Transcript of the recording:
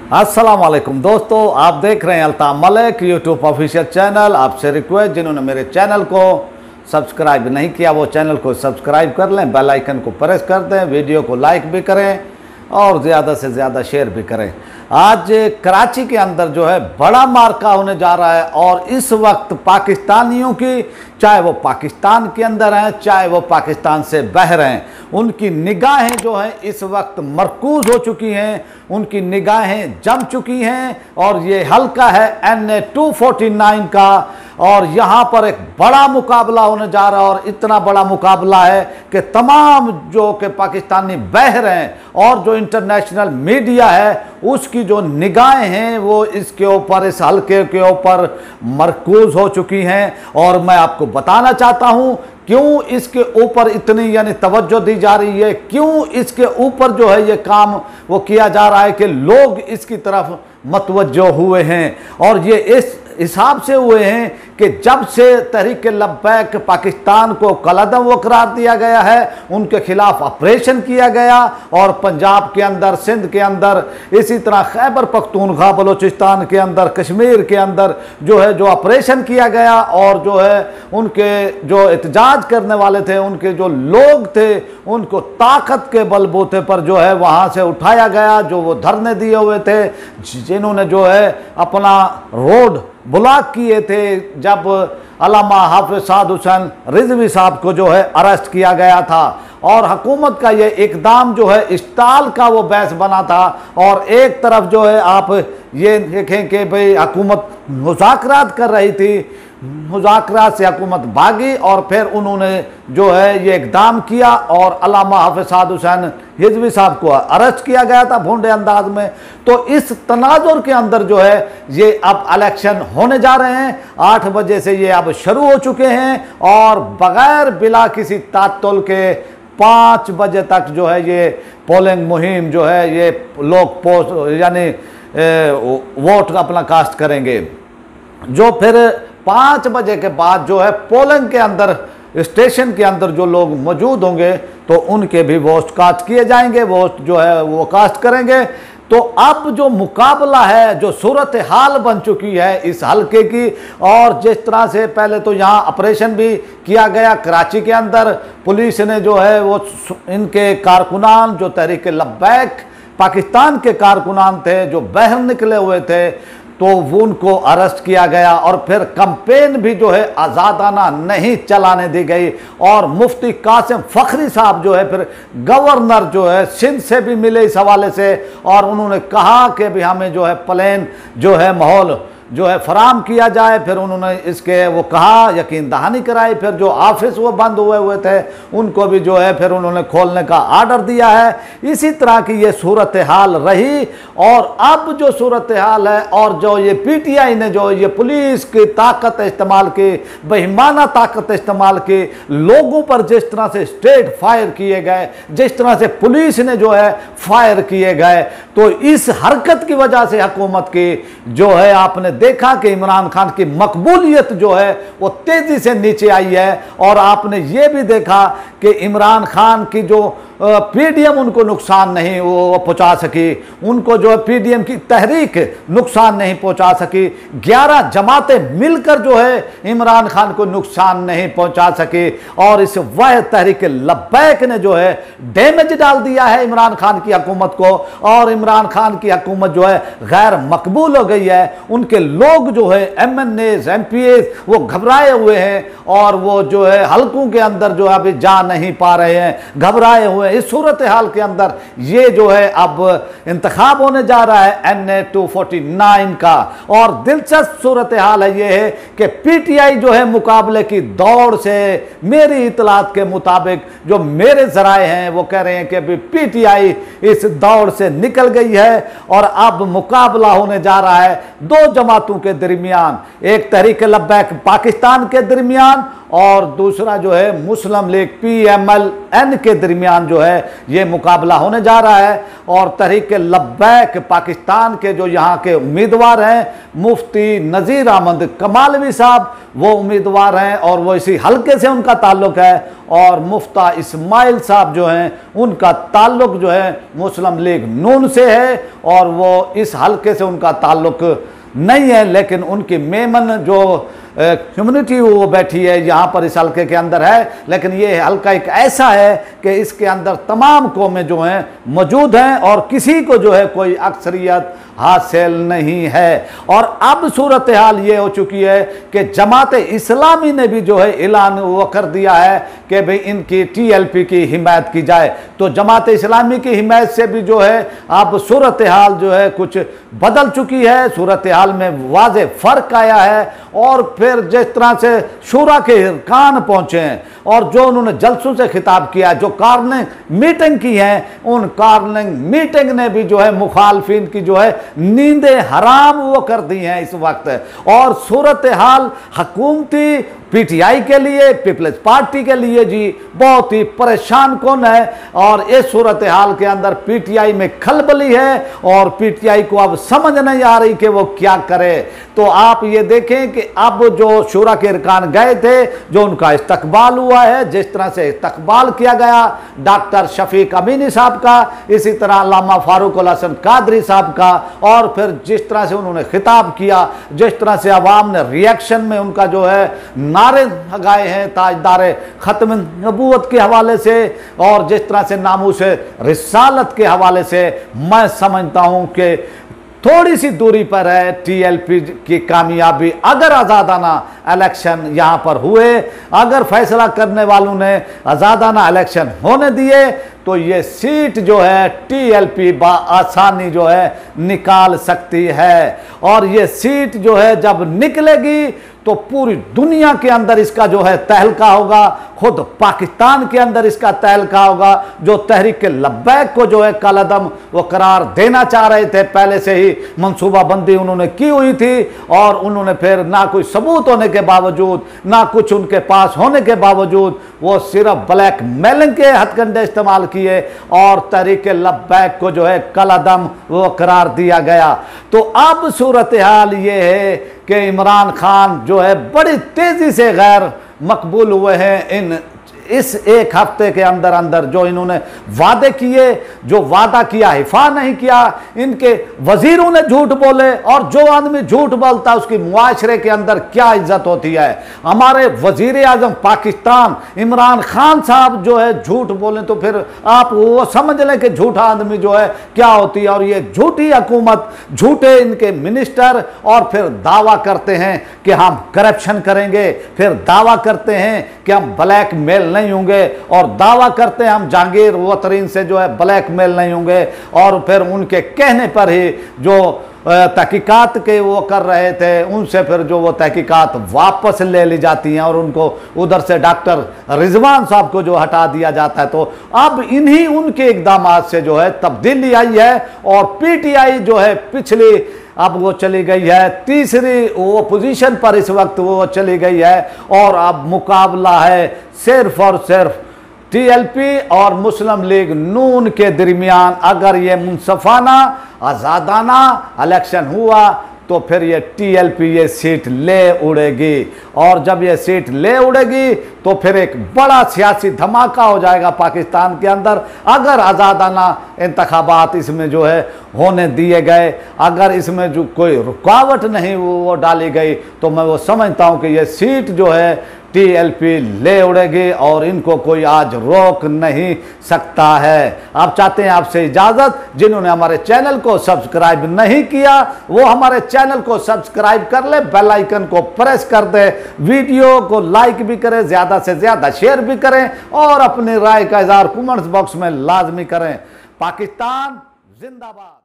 अस्सलाम वालेकुम दोस्तों, आप देख रहे हैं अल्ताफमलिक यूट्यूब ऑफिशियल चैनल। आपसे रिक्वेस्ट, जिन्होंने मेरे चैनल को सब्सक्राइब नहीं किया वो चैनल को सब्सक्राइब कर लें, बेल आइकन को प्रेस कर दें, वीडियो को लाइक भी करें और ज़्यादा से ज़्यादा शेयर भी करें। आज कराची के अंदर जो है बड़ा मार्का होने जा रहा है और इस वक्त पाकिस्तानियों की, चाहे वो पाकिस्तान के अंदर हैं चाहे वो पाकिस्तान से बाहर हैं, उनकी निगाहें जो हैं इस वक्त मरकूज़ हो चुकी हैं, उनकी निगाहें जम चुकी हैं। और ये हल्का है NA 249 का और यहाँ पर एक बड़ा मुकाबला होने जा रहा है। और इतना बड़ा मुकाबला है कि तमाम जो कि पाकिस्तानी बाहर हैं और जो इंटरनेशनल मीडिया है उसकी जो निगाहें हैं वो इसके ऊपर, इस हल्के के ऊपर मरकूज़ हो चुकी हैं। और मैं आपको बताना चाहता हूँ क्यों इसके ऊपर इतनी यानी तवज्जो दी जा रही है, क्यों इसके ऊपर जो है ये काम वो किया जा रहा है कि लोग इसकी तरफ मतवज्जो हुए हैं। और ये इस हिसाब से हुए हैं कि जब से तहरीक लबैक पाकिस्तान को कलअदम वो करार दिया गया है, उनके खिलाफ ऑपरेशन किया गया और पंजाब के अंदर, सिंध के अंदर, इसी तरह खैबर पख्तूनख्वा बलोचिस्तान के अंदर, कश्मीर के अंदर जो है जो ऑपरेशन किया गया और जो है उनके जो एहतजाज करने वाले थे, उनके जो लोग थे, उनको ताकत के बलबूते पर जो है वहाँ से उठाया गया। जो वो धरने दिए हुए थे, जिन्होंने जो है अपना रोड ब्लॉक किए थे, जब अल्लामा हाफिज साद हुसैन रिजवी साहब को जो है अरेस्ट किया गया था और हुकूमत का ये इकदाम जो है इस्ताल का वो बहस बना था। और एक तरफ जो है आप ये देखें कि भाई हुकूमत मुज़ाकरात कर रही थी, मुज़ाकरात से हुकूमत भागी और फिर उन्होंने जो है ये इकदाम किया और अल्लामा हाफिज साद हुसैन रिजवी साहब को अरेस्ट किया गया था भोंडे अंदाज में। तो इस तनाजुर के अंदर जो है ये अब इलेक्शन होने जा रहे हैं। 8 बजे से ये अब शुरू हो चुके हैं और बगैर बिला किसी तात्तुल के 5 बजे तक जो है ये पोलिंग मुहिम जो है ये लोग यानी वोट अपना कास्ट करेंगे। जो फिर 5 बजे के बाद जो है पोलिंग के अंदर, स्टेशन के अंदर जो लोग मौजूद होंगे तो उनके भी वोट कास्ट किए जाएंगे, वोट जो है वो कास्ट करेंगे। तो अब जो मुकाबला है, जो सूरत हाल बन चुकी है इस हल्के की, और जिस तरह से पहले तो यहाँ ऑपरेशन भी किया गया कराची के अंदर, पुलिस ने जो है वो इनके कारकुनान जो तहरीक लबैक पाकिस्तान के कारकुनान थे जो बाहर निकले हुए थे, तो वो उनको अरेस्ट किया गया और फिर कैंपेन भी जो है आज़ादाना नहीं चलाने दी गई। और मुफ्ती कासिम फखरी साहब जो है फिर गवर्नर जो है सिंध से भी मिले इस हवाले से और उन्होंने कहा कि भी हमें जो है प्लेन जो है माहौल जो है फराम किया जाए। फिर उन्होंने इसके वो कहा, यकीन दहानी कराई। फिर जो ऑफिस वो बंद हुए थे उनको भी जो है फिर उन्होंने खोलने का आर्डर दिया है। इसी तरह की ये सूरत हाल रही। और अब जो सूरत हाल है और जो ये PTI ने जो ये पुलिस की ताकत इस्तेमाल की, बेईमाना ताकत इस्तेमाल की, लोगों पर जिस तरह से स्ट्रेट फायर किए गए, जिस तरह से पुलिस ने जो है फायर किए गए, तो इस हरकत की वजह से हुकूमत की जो है आपने देखा कि इमरान खान की मकबूलियत जो है वो तेजी से नीचे आई है। और आपने ये भी देखा कि इमरान खान की जो PDM उनको नुकसान नहीं वो पहुंचा सकी, उनको जो है PDM की तहरीक नुकसान नहीं पहुंचा सकी, 11 जमातें मिलकर जो है इमरान खान को नुकसान नहीं पहुंचा सकी। और इस वह तहरीक लबैक ने जो है डैमेज डाल दिया है इमरान खान की हुकूमत को। और इमरान खान की हुकूमत जो है गैर मकबूल हो गई है। उनके लोग जो है MNAs MPAs वो घबराए हुए हैं और वो जो है हल्कों के अंदर जो अभी जा नहीं पा रहे हैं, घबराए हुए। इस सूरत हाल के अंदर ये जो है अब इंतखाब होने जा रहा है NA 249 का। और दिलचस्प सूरत हाल है ये है कि PTI जो है मुकाबले की दौड़ से, मेरी इतलात के मुताबिक जो मेरे जराए हैं वो कह रहे हैं कि अभी PTI इस दौड़ से निकल गई है और अब मुकाबला होने जा रहा है 2 जमातों के दरमियान, एक तहरीक लबैक पाकिस्तान के दरमियान और दूसरा जो है मुस्लिम लीग PMLN के दरमियान जो है ये मुकाबला होने जा रहा है। और तहरीक लबैक पाकिस्तान के जो यहाँ के उम्मीदवार हैं मुफ्ती नज़ीर अहमद कमालवी साहब, वो उम्मीदवार हैं और वो इसी हलके से उनका ताल्लुक़ है। और मुफ्ता इस्माइल साहब जो हैं उनका ताल्लुक़ जो है मुस्लिम लीग नून से है और वो इस हलके से उनका ताल्लुक़ नहीं है, लेकिन उनकी मेमन जो कम्युनिटी वो बैठी है यहाँ पर इस हल्के के अंदर है। लेकिन ये हल्का एक ऐसा है कि इसके अंदर तमाम कौमें जो हैं मौजूद हैं और किसी को जो है कोई अक्सरियत हासिल नहीं है। और अब सूरत हाल ये हो चुकी है कि जमात इस्लामी ने भी जो है ऐलान वो कर दिया है कि भाई इनकी TLP की हिमायत की जाए। तो जमात इस्लामी की हिमायत से भी जो है अब सूरत हाल जो है कुछ बदल चुकी है, सूरत हाल में वाज़े फ़र्क आया है। और फिर जिस तरह से शूरा के अरकान पहुँचे हैं और जो उन्होंने जलसों से खिताब किया, जो कार्निंग मीटिंग की है, उन कार्निंग मीटिंग ने भी जो है मुखालफिन की जो है नींदें हराम वो कर दी हैं इस वक्त। और सूरत हाल हुकूमती PTI के लिए, पीपल्स पार्टी के लिए जी बहुत ही परेशान कौन है। और इस सूरत हाल के अंदर PTI में खलबली है और PTI को अब समझ नहीं आ रही कि वो क्या करे। तो आप ये देखें कि अब जो शूरा के अरकान गए थे, जो उनका इस्तकबाल हुआ है, जिस तरह से इस्तकबाल किया गया डॉक्टर शफीक अमीनी साहब का, इसी तरह अल्लामा फारूक अल हसन कादरी साहब का, और फिर जिस तरह से उन्होंने खिताब किया, जिस तरह से अवाम ने रिएक्शन में उनका जो है नारे लगाए हैं ताजदार ख़त्म नबूवत के हवाले से और जिस तरह से नामूस रिसालत के हवाले से, मैं समझता हूं कि थोड़ी सी दूरी पर है TLP की कामयाबी। अगर आज़ादाना इलेक्शन यहाँ पर हुए, अगर फैसला करने वालों ने आज़ादाना इलेक्शन होने दिए, तो ये सीट जो है TLP आसानी जो है निकाल सकती है। और ये सीट जो है जब निकलेगी तो पूरी दुनिया के अंदर इसका जो है तहलका होगा, खुद पाकिस्तान के अंदर इसका तहलका होगा। जो तहरीक लबैक को जो है कलदम वो करार देना चाह रहे थे, पहले से ही मंसूबाबंदी उन्होंने की हुई थी और उन्होंने फिर ना कोई सबूत होने के बावजूद, ना कुछ उनके पास होने के बावजूद, वो सिर्फ ब्लैक मेलिंग के हथकंडे इस्तेमाल किए और तहरीक लबैक को जो है कलदम वो करार दिया गया। तो अब सूरत हाल ये है कि इमरान खान जो है बड़ी तेज़ी से गैर मकबूल हुए हैं इस एक हफ्ते के अंदर अंदर। जो इन्होंने वादे किए, जो वादा किया हिफा नहीं किया, इनके वजीरों ने झूठ बोले और जो आदमी झूठ बोलता है उसकी मुआशरे के अंदर क्या इज्जत होती है। हमारे वजीर आजम पाकिस्तान इमरान खान साहब जो है झूठ बोले तो फिर आप वो समझ लें कि झूठा आदमी जो है क्या होती है। और ये झूठी हुकूमत, झूठे इनके मिनिस्टर, और फिर दावा करते हैं कि हम करप्शन करेंगे, फिर दावा करते हैं कि हम ब्लैक मेल नहीं होंगे, और दावा करते हैं हम जहांगीर वतरीन से जो है ब्लैकमेल नहीं होंगे। और फिर उनके कहने पर ही जो तहकीकात के वो कर रहे थे, उनसे फिर जो वो तहकीकात वापस ले ली जाती हैं और उनको उधर से डॉक्टर रिजवान साहब को जो हटा दिया जाता है। तो अब इन्हीं उनके इकदामात से जो है तब्दीली आई है और PTI जो है पिछली अब वो चली गई है तीसरी वो पोजीशन पर, इस वक्त वो चली गई है। और अब मुकाबला है सिर्फ और सिर्फ TLP और मुस्लिम लीग नून के दरमियान। अगर ये मुनसफाना आज़ादाना इलेक्शन हुआ तो फिर ये TLP ये सीट ले उड़ेगी, और जब ये सीट ले उड़ेगी तो फिर एक बड़ा सियासी धमाका हो जाएगा पाकिस्तान के अंदर। अगर आज़ादाना इंतखाबात इसमें जो है होने दिए गए, अगर इसमें जो कोई रुकावट नहीं वो डाली गई, तो मैं वो समझता हूँ कि ये सीट जो है TLP ले उड़ेगी और इनको कोई आज रोक नहीं सकता है। आप चाहते हैं आपसे इजाज़त। जिन्होंने हमारे चैनल को सब्सक्राइब नहीं किया वो हमारे चैनल को सब्सक्राइब कर ले, बेल आइकन को प्रेस कर दे, वीडियो को लाइक भी करें, ज़्यादा से ज़्यादा शेयर भी करें और अपनी राय का इज़हार कमेंट्स बॉक्स में लाजमी करें। पाकिस्तान जिंदाबाद।